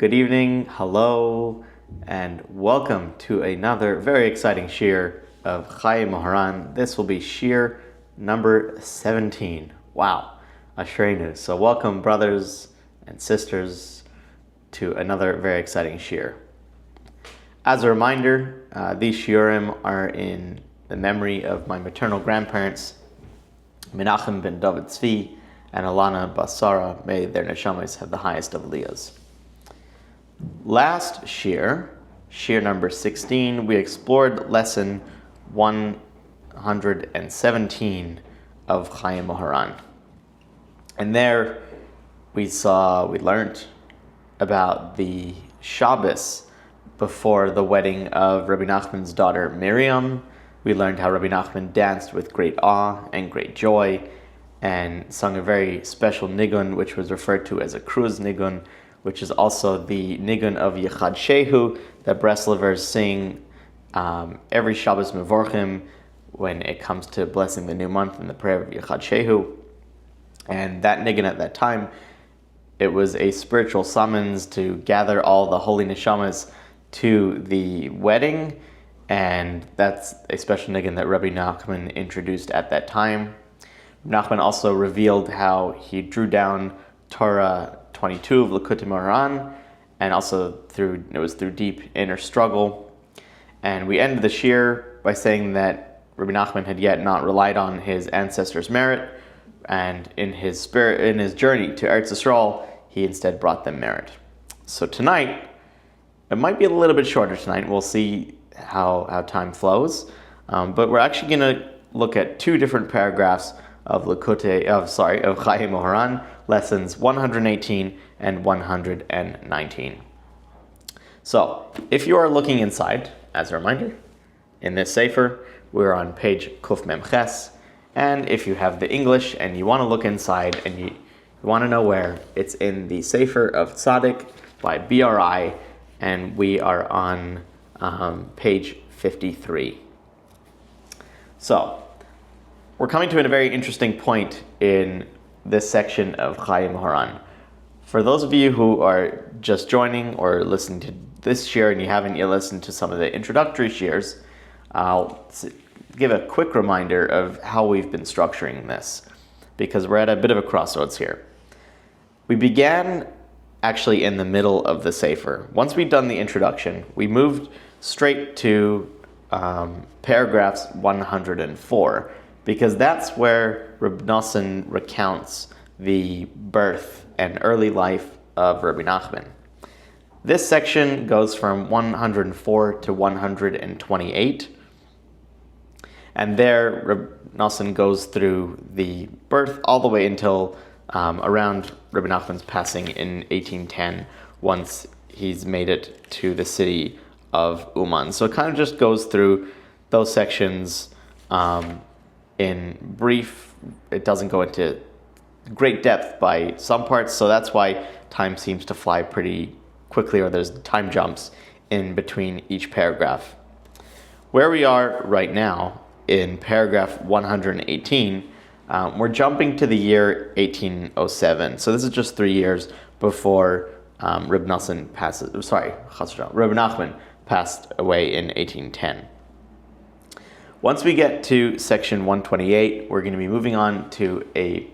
Good evening, hello, and welcome to another very exciting shiur of Chayei Moharan. This will be shiur number 17. Wow, Ashrenu. So welcome, brothers and sisters, to another very exciting shiur. As a reminder, these shiurim are in the memory of my maternal grandparents, Menachem ben David Tzvi and Alana Basara. May their neshamas have the highest of aliyahs. Last shiur number 16, we explored lesson 117 of Chayei Moharan. And there we learned about the Shabbos before the wedding of Rabbi Nachman's daughter Miriam. We learned how Rabbi Nachman danced with great awe and great joy and sung a very special nigun, which was referred to as a cruz nigun, which is also the nigun of Yechad Shehu that Breslevers sing every Shabbos Mevorchim when it comes to blessing the new month in the prayer of Yechad Shehu. And that nigun at that time, it was a spiritual summons to gather all the holy neshamas to the wedding, and that's a special nigun that Rabbi Nachman introduced at that time. Nachman also revealed how he drew down Torah 22 of Likutei Moharan, and also through deep inner struggle. And we ended the shiur by saying that Rabbi Nachman had yet not relied on his ancestors' merit, and in his journey to Eretz Yisrael, he instead brought them merit. So tonight, it might be a little bit shorter tonight. We'll see how time flows, but we're actually going to look at two different paragraphs of Chayei Moharan, lessons 118 and 119. So, if you are looking inside, as a reminder, in this sefer, we're on page Kuf Mem Ches, and if you have the English and you want to look inside and you want to know where, it's in the sefer of Tzaddik by BRI, and we are on page 53. So, we're coming to a very interesting point in this section of Chayei Moharan. For those of you who are just joining or listening to this shiur and you haven't yet listened to some of the introductory shiurs, I'll give a quick reminder of how we've been structuring this, because we're at a bit of a crossroads here. We began actually in the middle of the sefer. Once we'd done the introduction, we moved straight to paragraphs 104, because that's where Reb Nosson recounts the birth and early life of Rabbi Nachman. This section goes from 104 to 128, and there Reb Nosson goes through the birth all the way until around Rabbi Nachman's passing in 1810, once he's made it to the city of Uman. So it kind of just goes through those sections in brief. It doesn't go into great depth by some parts, so that's why time seems to fly pretty quickly, or there's time jumps in between each paragraph. Where we are right now in paragraph 118, we're jumping to the year 1807. So this is just 3 years before Reb Nachman passed away in 1810. Once we get to section 128, we're going to be moving on to a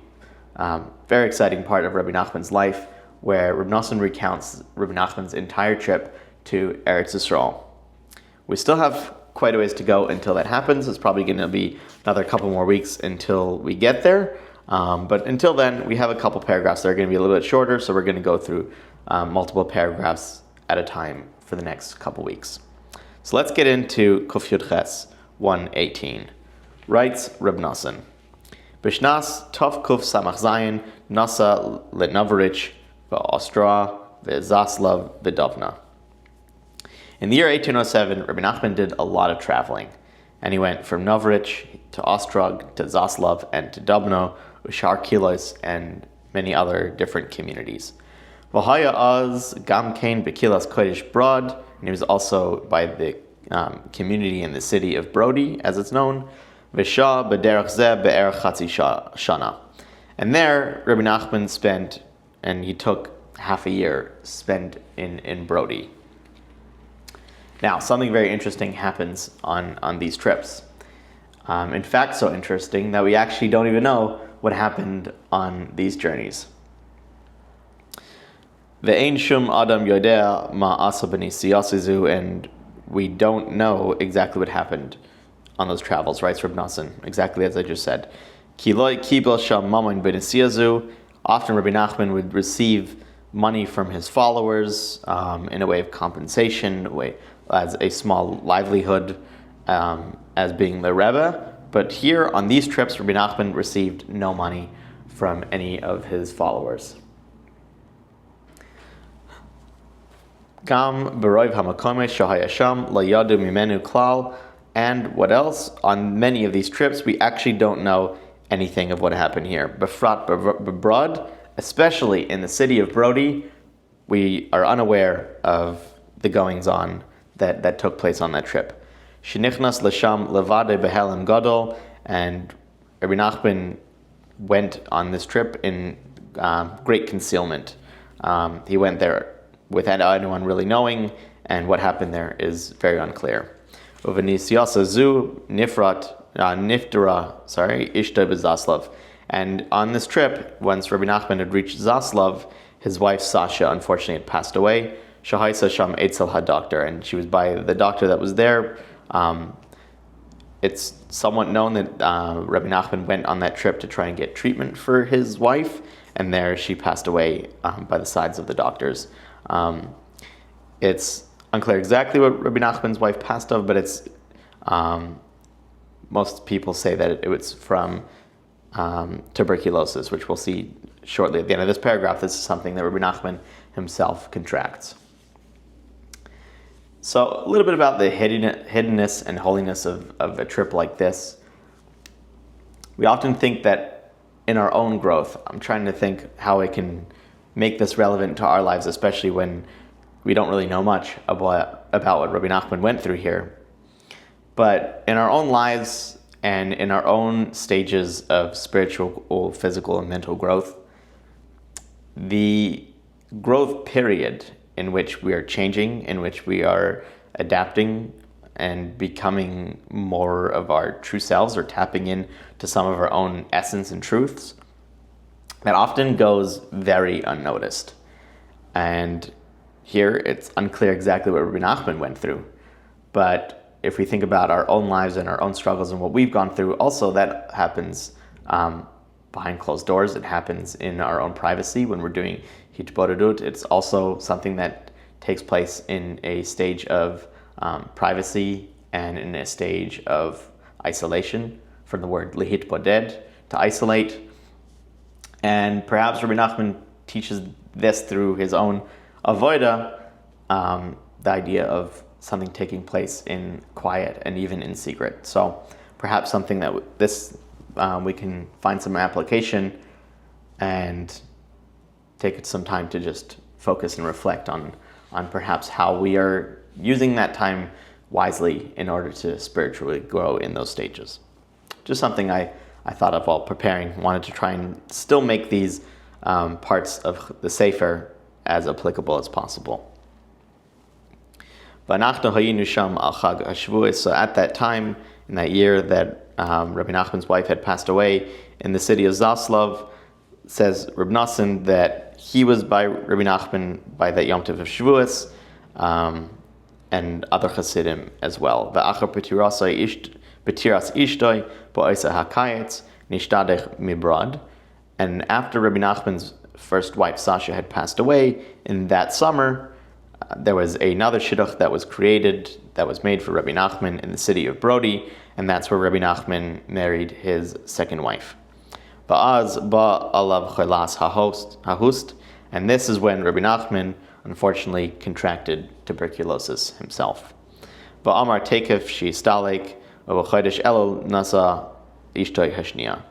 very exciting part of Rabbi Nachman's life, where Reb Nosson recounts Rabbi Nachman's entire trip to Eretz Yisrael. We still have quite a ways to go until that happens. It's probably going to be another couple more weeks until we get there. But until then, we have a couple paragraphs that are going to be a little bit shorter, so we're going to go through multiple paragraphs at a time for the next couple weeks. So let's get into Kuf Yud Ches 118. Writes Reb Nosson, Bishnas Tov Kuf Samach Zayin Nasa Lenavarich V'Ostra V'Zaslav V'Dovna. In the year 1807, Rabbi Nachman did a lot of traveling, and he went from Novarich to Ostrog to Zaslav and to Dubno, Ushar Kilos, and many other different communities. V'haya Az Gam Kain B'Kilas Kodesh Brod, and he was also by the community in the city of Brody, as it's known. V'Shah B'Derech Zeh Be'er Chatzi Shana. And there, Rabbi Nachman spent, and he took half a year spent in Brody. Now, something very interesting happens on these trips. In fact, so interesting that we actually don't even know what happened on these journeys. Ve'ein shum adam yodea ma asa b'nisiyasizu, and we don't know exactly what happened on those travels, writes Reb Nosson, exactly as I just said. Ki lo kibel sham mamon b'nisiyazu. Often Rabbi Nachman would receive money from his followers in a way of compensation, as a small livelihood, as being the Rebbe. But here on these trips, Rabbi Nachman received no money from any of his followers. Gam b'roiv hamakomes shahayasham lo yadu mimenu klal. And what else? On many of these trips, we actually don't know anything of what happened here. Befrat b'brod, especially in the city of Brody, we are unaware of the goings-on that took place on that trip. Shenichnas l'sham levade behelim gadol, and Rabbi Nachman went on this trip in great concealment. He went there without anyone really knowing, and what happened there is very unclear. Uvenisiyasa zu niftara ishta b'Zaslav. And on this trip, once Rabbi Nachman had reached Zaslav, his wife Sasha unfortunately had passed away. Shahaisa sham etzel ha-doctor, and she was by the doctor that was there. It's somewhat known that Rabbi Nachman went on that trip to try and get treatment for his wife, and there she passed away by the sides of the doctors. It's unclear exactly what Rabbi Nachman's wife passed of, but it's most people say that it was from tuberculosis, which we'll see shortly at the end of this paragraph. This is something that Rabbi Nachman himself contracts. So a little bit about the hiddenness and holiness of a trip like this. We often think that in our own growth, I'm trying to think how I can make this relevant to our lives, especially when we don't really know much about what Rabbi Nachman went through here. But in our own lives and in our own stages of spiritual, physical, and mental growth, the growth period in which we are changing, in which we are adapting and becoming more of our true selves, or tapping in to some of our own essence and truths, that often goes very unnoticed. And here it's unclear exactly what Rabbi Nachman went through. But if we think about our own lives and our own struggles and what we've gone through, also that happens behind closed doors. It happens in our own privacy when we're doing hitbodedut. It's also something that takes place in a stage of privacy and in a stage of isolation, from the word lihitboded, to isolate. And perhaps Rabbi Nachman teaches this through his own avoda, the idea of something taking place in quiet and even in secret. So perhaps something that we can find some application and take some time to just focus and reflect on perhaps how we are using that time wisely in order to spiritually grow in those stages. Just something I thought of while preparing. Wanted to try and still make these parts of the Sefer as applicable as possible. So at that time, in that year that Rabbi Nachman's wife had passed away in the city of Zaslav, says Reb Nosson that he was by Rabbi Nachman by the Yom Tov of Shavuos, and other Hasidim as well. V'achar b'tiras ishtoi bo'isa hakayetz nishtadech mibrad. And after Rabbi Nachman's first wife Sasha had passed away in that summer, there was another shidduch that was created, that was made for Rabbi Nachman in the city of Brody, and that's where Rabbi Nachman married his second wife. Ba'az ba alav cholas hahust, and this is when Rabbi Nachman unfortunately contracted tuberculosis himself. Ba'amar tekef shi stalek, v'chodesh elo nasa ishtoi hashniya.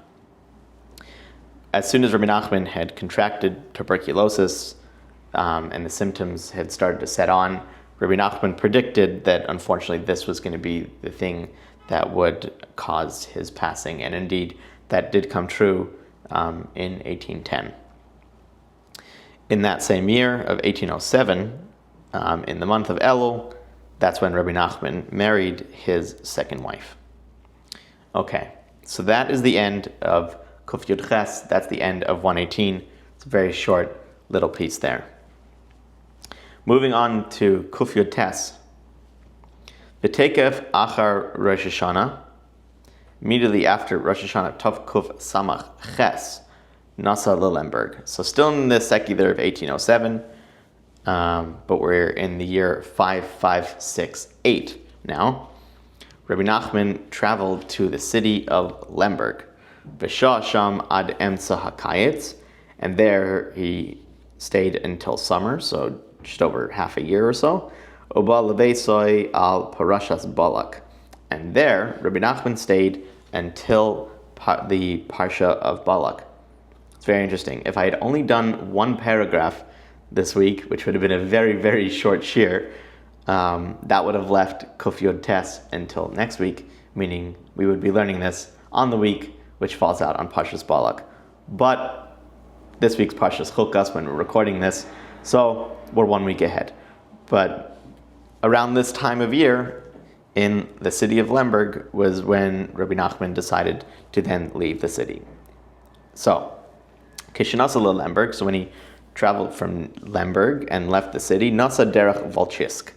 As soon as Rabbi Nachman had contracted tuberculosis, and the symptoms had started to set on, Rabbi Nachman predicted that unfortunately this was going to be the thing that would cause his passing, and indeed that did come true in 1810. In that same year of 1807, in the month of Elul, that's when Rabbi Nachman married his second wife. Okay, so that is the end of Kuf Yud Ches. That's the end of 118. It's a very short little piece there. Moving on to Kuf Yud Tes. V'tekef achar Rosh Hashanah, immediately after Rosh Hashanah Tov Kuf Samach Ches, Nasa Lemberg. So still in the secular of 1807, but we're in the year 5568 now. Rabbi Nachman traveled to the city of Lemberg, V'shah Sham ad Emtza HaKayetz, and there he stayed until summer, so just over half a year or so. Oba Levesoy al Parashas Balak, and there Rabbi Nachman stayed until the Parsha of Balak. It's very interesting. If I had only done one paragraph this week, which would have been a very, very short shiur, that would have left Kuf Yud Tes until next week, meaning we would be learning this on the week which falls out on Parshas Balak. But this week's Parshas Chukas when we're recording this, so we're 1 week ahead. But around this time of year, in the city of Lemberg, was when Rabbi Nachman decided to then leave the city. So, Kishinasa Lemberg, so when he traveled from Lemberg and left the city, Nasa Derech Volchisk.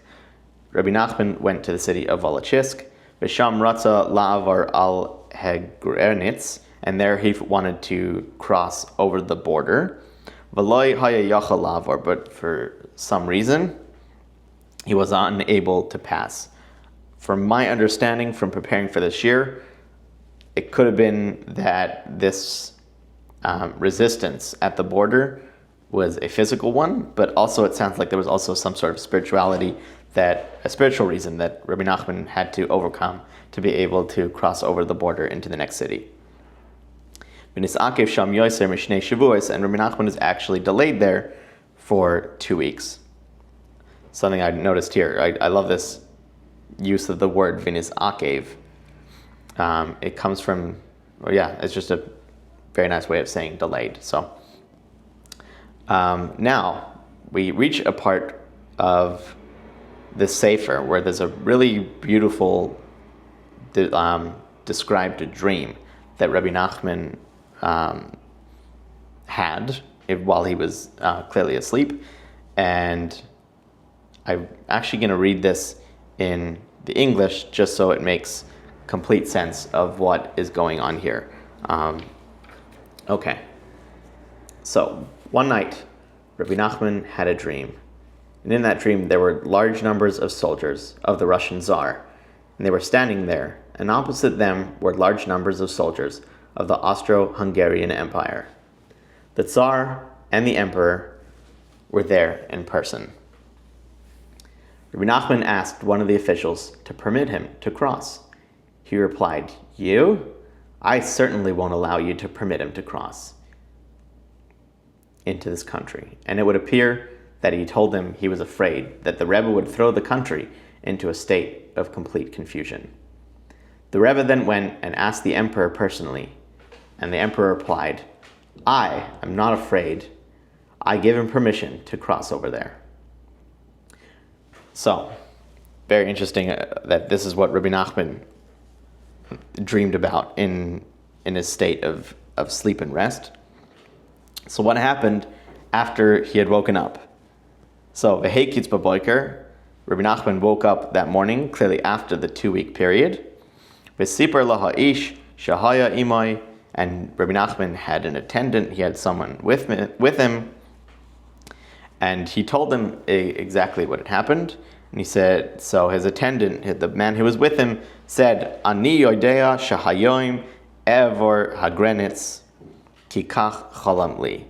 Rabbi Nachman went to the city of Volchisk, V'sham Ratza La'avar al Hegernitz, and there he wanted to cross over the border. V'loi haya yachal la'avar, but for some reason, he was unable to pass. From my understanding from preparing for this year, it could have been that this resistance at the border was a physical one, but also it sounds like there was also some sort of a spiritual reason that Rabbi Nachman had to overcome to be able to cross over the border into the next city. And Rabbi Nachman is actually delayed there for 2 weeks. Something I noticed here, I love this use of the word Vinis Akev. It comes from, it's just a very nice way of saying delayed. So now we reach a part of the Sefer where there's a really beautiful described dream that Rabbi Nachman had while he was clearly asleep. And I'm actually going to read this in the English just so it makes complete sense of what is going on here. Okay. So, one night, Rabbi Nachman had a dream. And in that dream, there were large numbers of soldiers of the Russian Tsar. And they were standing there. And opposite them were large numbers of soldiers of the Austro-Hungarian Empire. The Tsar and the Emperor were there in person. Rabbi Nachman asked one of the officials to permit him to cross. He replied, "You? I certainly won't allow you to permit him to cross into this country." And it would appear that he told him he was afraid that the Rebbe would throw the country into a state of complete confusion. The Rebbe then went and asked the emperor personally, and the emperor replied, "I am not afraid. I give him permission to cross over there." So, very interesting that this is what Rabbi Nachman dreamed about in his state of sleep and rest. So what happened after he had woken up? So, V'heikitz b'boiker, Rabbi Nachman woke up that morning, clearly after the 2-week period. V'siper lahaish shahaya imai, and Rabbi Nachman had an attendant, he had someone with him, and he told him exactly what had happened. And he said, so his attendant, the man who was with him, said, "Ani yodea shahayoim evor hagrenitz kikach cholam li."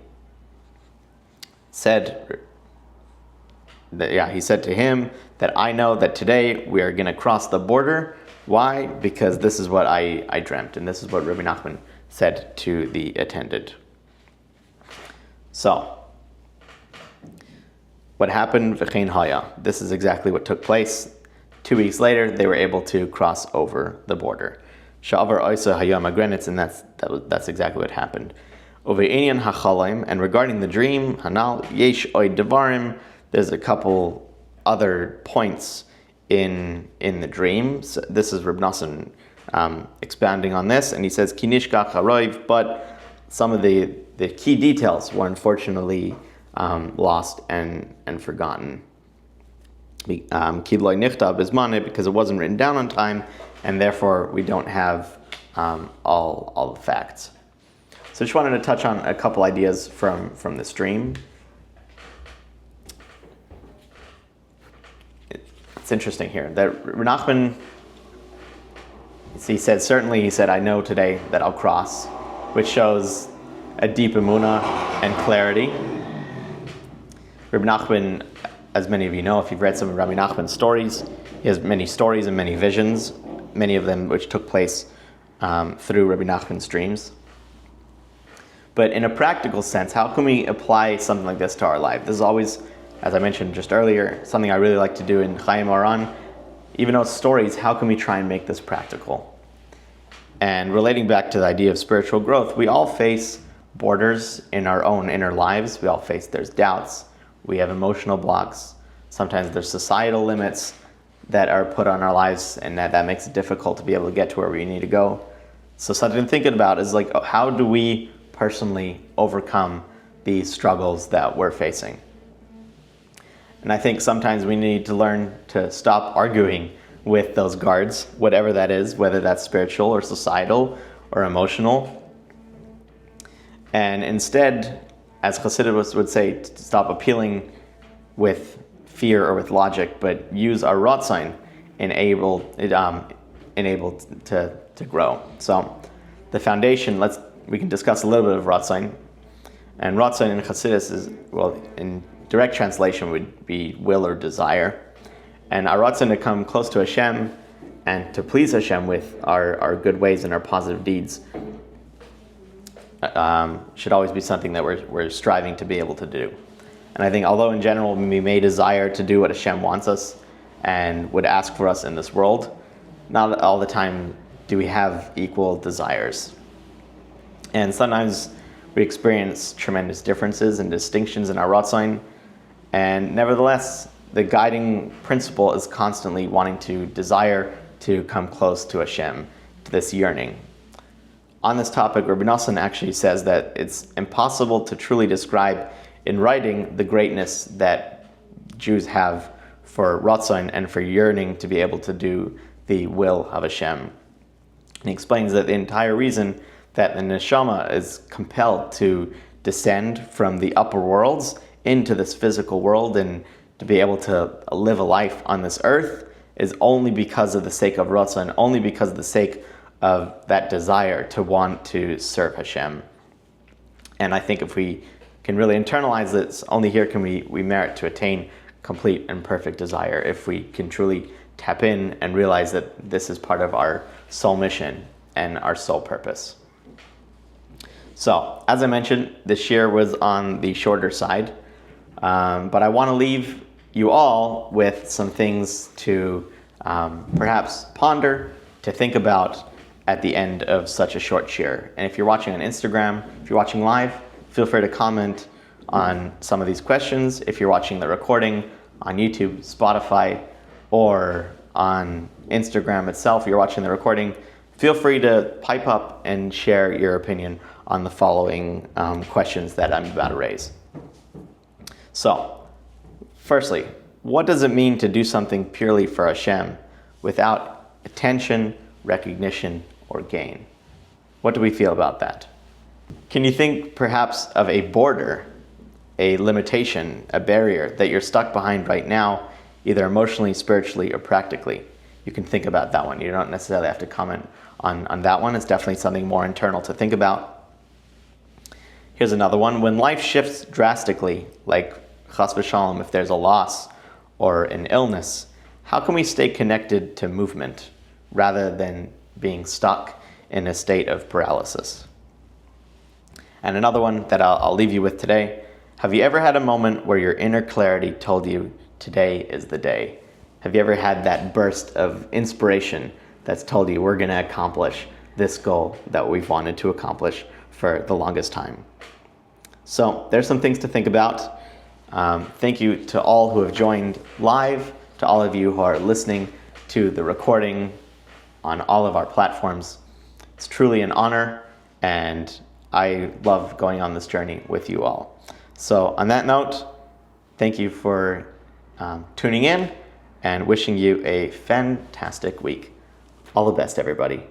He said to him that I know that today we are going to cross the border. Why? Because this is what I dreamt, and this is what Rabbi Nachman said to the attendant. So, what happened? V'chein haya. This is exactly what took place. 2 weeks later, they were able to cross over the border. Sha'avar oisa hayam agrenitz, and that's exactly what happened. Uve'inyan hachalaim, and regarding the dream, hanal yesh oy devarim, there's a couple other points in the dream. So this is Reb Nosson expounding on this, and he says kinishkach haroiv, but some of the key details were unfortunately lost and forgotten. Kidloi nichtav bizmane, because it wasn't written down on time, and therefore we don't have all the facts. So just wanted to touch on a couple ideas from this dream. It's interesting here that Nachman, he said, I know today that I'll cross, which shows a deep emunah and clarity. Rabbi Nachman, as many of you know, if you've read some of Rabbi Nachman's stories, he has many stories and many visions, many of them which took place through Rabbi Nachman's dreams. But in a practical sense, how can we apply something like this to our life? This is always, as I mentioned just earlier, something I really like to do in Chayei Moharan. Even though it's stories, how can we try and make this practical? And relating back to the idea of spiritual growth, we all face borders in our own inner lives. There's doubts. We have emotional blocks. Sometimes there's societal limits that are put on our lives, and that makes it difficult to be able to get to where we need to go. So something to think about is like, how do we personally overcome these struggles that we're facing? And I think sometimes we need to learn to stop arguing with those guards, whatever that is, whether that's spiritual or societal or emotional. And instead, as Chassidus would say, to stop appealing with fear or with logic, but use our Ratzain enabled to grow. So the foundation, we can discuss a little bit of Ratzain. And Ratzain in Chassidus is, in direct translation would be will or desire. And our Ratzain to come close to Hashem and to please Hashem with our good ways and our positive deeds should always be something that we're striving to be able to do. And I think although in general we may desire to do what Hashem wants us and would ask for us in this world, not all the time do we have equal desires. And sometimes we experience tremendous differences and distinctions in our Ratzain, and nevertheless, the guiding principle is constantly wanting to desire to come close to Hashem, to this yearning. On this topic, Rabbi Nosson actually says that it's impossible to truly describe in writing the greatness that Jews have for Ratzain and for yearning to be able to do the will of Hashem. And he explains that the entire reason that the neshama is compelled to descend from the upper worlds into this physical world and to be able to live a life on this earth is only because of the sake of Ratzain, only because of the sake of that desire to want to serve Hashem. And I think if we can really internalize this, only here can we merit to attain complete and perfect desire, if we can truly tap in and realize that this is part of our soul mission and our soul purpose. So, as I mentioned, this year was on the shorter side, but I want to leave you all with some things to perhaps ponder, to think about at the end of such a short shiur. And if you're watching on Instagram, if you're watching live, feel free to comment on some of these questions. If you're watching the recording on YouTube, Spotify, or on Instagram itself, you're watching the recording, feel free to pipe up and share your opinion on the following questions that I'm about to raise. So, firstly, what does it mean to do something purely for Hashem without attention, recognition, or gain? What do we feel about that? Can you think perhaps of a border, a limitation, a barrier that you're stuck behind right now, either emotionally, spiritually, or practically? You can think about that one. You don't necessarily have to comment on that one. It's definitely something more internal to think about. Here's another one. When life shifts drastically, like chas v'shalom, if there's a loss or an illness, how can we stay connected to movement rather than being stuck in a state of paralysis? And another one that I'll leave you with today. Have you ever had a moment where your inner clarity told you today is the day? Have you ever had that burst of inspiration that's told you we're going to accomplish this goal that we've wanted to accomplish for the longest time. So there's some things to think about. Thank you to all who have joined live, to all of you who are listening to the recording on all of our platforms. It's truly an honor, and I love going on this journey with you all. So on that note, thank you for tuning in, and wishing you a fantastic week. All the best, everybody.